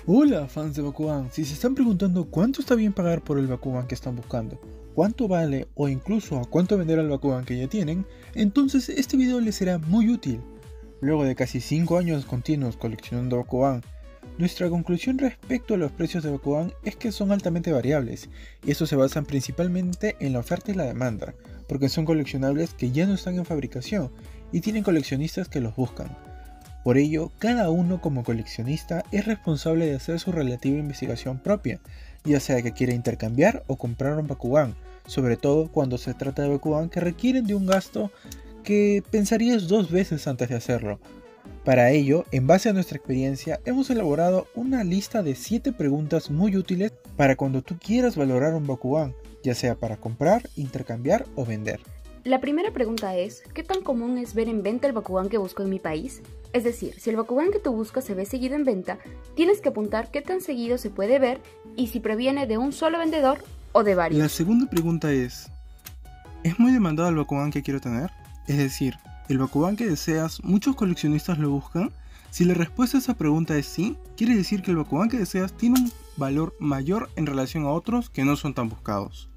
Hola fans de Bakugan, si se están preguntando cuánto está bien pagar por el Bakugan que están buscando, cuánto vale o incluso a cuánto vender al Bakugan que ya tienen, entonces este video les será muy útil. Luego de casi 5 años continuos coleccionando Bakugan, nuestra conclusión respecto a los precios de Bakugan es que son altamente variables, y estos se basan principalmente en la oferta y la demanda, porque son coleccionables que ya no están en fabricación y tienen coleccionistas que los buscan. Por ello, cada uno como coleccionista es responsable de hacer su relativa investigación propia, ya sea que quiera intercambiar o comprar un Bakugan, sobre todo cuando se trata de Bakugan que requieren de un gasto que pensarías 2 veces antes de hacerlo. Para ello, en base a nuestra experiencia, hemos elaborado una lista de 7 preguntas muy útiles para cuando tú quieras valorar un Bakugan, ya sea para comprar, intercambiar o vender. La primera pregunta es, ¿qué tan común es ver en venta el Bakugan que busco en mi país? Es decir, si el Bakugan que tú buscas se ve seguido en venta, tienes que apuntar qué tan seguido se puede ver y si proviene de un solo vendedor o de varios. La segunda pregunta es muy demandado el Bakugan que quiero tener? Es decir, ¿el Bakugan que deseas muchos coleccionistas lo buscan? Si la respuesta a esa pregunta es sí, quiere decir que el Bakugan que deseas tiene un valor mayor en relación a otros que no son tan buscados.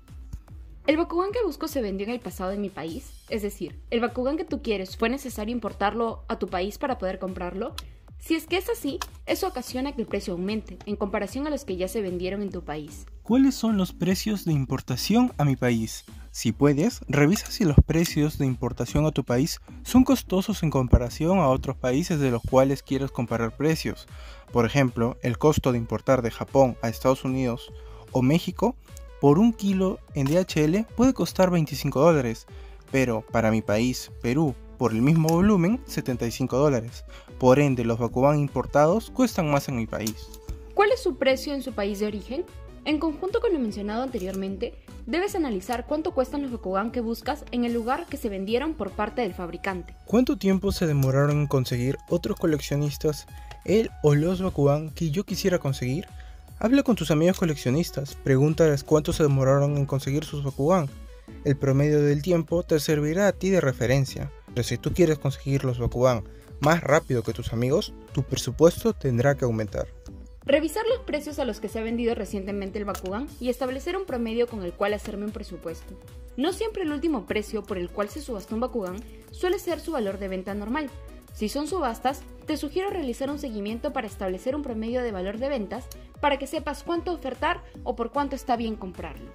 ¿El Bakugan que busco se vendió en el pasado en mi país? Es decir, ¿el Bakugan que tú quieres fue necesario importarlo a tu país para poder comprarlo? Si es que es así, eso ocasiona que el precio aumente, en comparación a los que ya se vendieron en tu país. ¿Cuáles son los precios de importación a mi país? Si puedes, revisa si los precios de importación a tu país son costosos en comparación a otros países de los cuales quieres comparar precios. Por ejemplo, el costo de importar de Japón a Estados Unidos o México por 1 kilo en DHL puede costar $25, pero para mi país, Perú, por el mismo volumen, $75. Por ende, los Bakugan importados cuestan más en mi país. ¿Cuál es su precio en su país de origen? En conjunto con lo mencionado anteriormente, debes analizar cuánto cuestan los Bakugan que buscas en el lugar que se vendieron por parte del fabricante. ¿Cuánto tiempo se demoraron en conseguir otros coleccionistas el o los Bakugan que yo quisiera conseguir? Habla con tus amigos coleccionistas, pregúntales cuánto se demoraron en conseguir sus Bakugan. El promedio del tiempo te servirá a ti de referencia, pero si tú quieres conseguir los Bakugan más rápido que tus amigos, tu presupuesto tendrá que aumentar. Revisar los precios a los que se ha vendido recientemente el Bakugan y establecer un promedio con el cual hacerme un presupuesto. No siempre el último precio por el cual se subastó un Bakugan suele ser su valor de venta normal. Si son subastas, te sugiero realizar un seguimiento para establecer un promedio de valor de ventas para que sepas cuánto ofertar o por cuánto está bien comprarlo.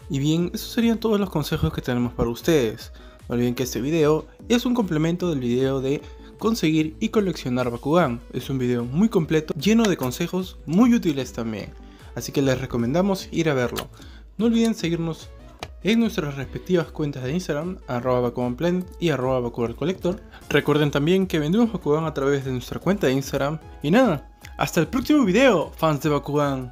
Y bien, esos serían todos los consejos que tenemos para ustedes. No olviden que este video es un complemento del video de conseguir y coleccionar Bakugan. Es un video muy completo, lleno de consejos muy útiles también. Así que les recomendamos ir a verlo. No olviden seguirnos en nuestras respectivas cuentas de Instagram, @BakuganPlanet y @BakuganCollector. Recuerden también que vendemos Bakugan a través de nuestra cuenta de Instagram. Y nada, hasta el próximo video, fans de Bakugan.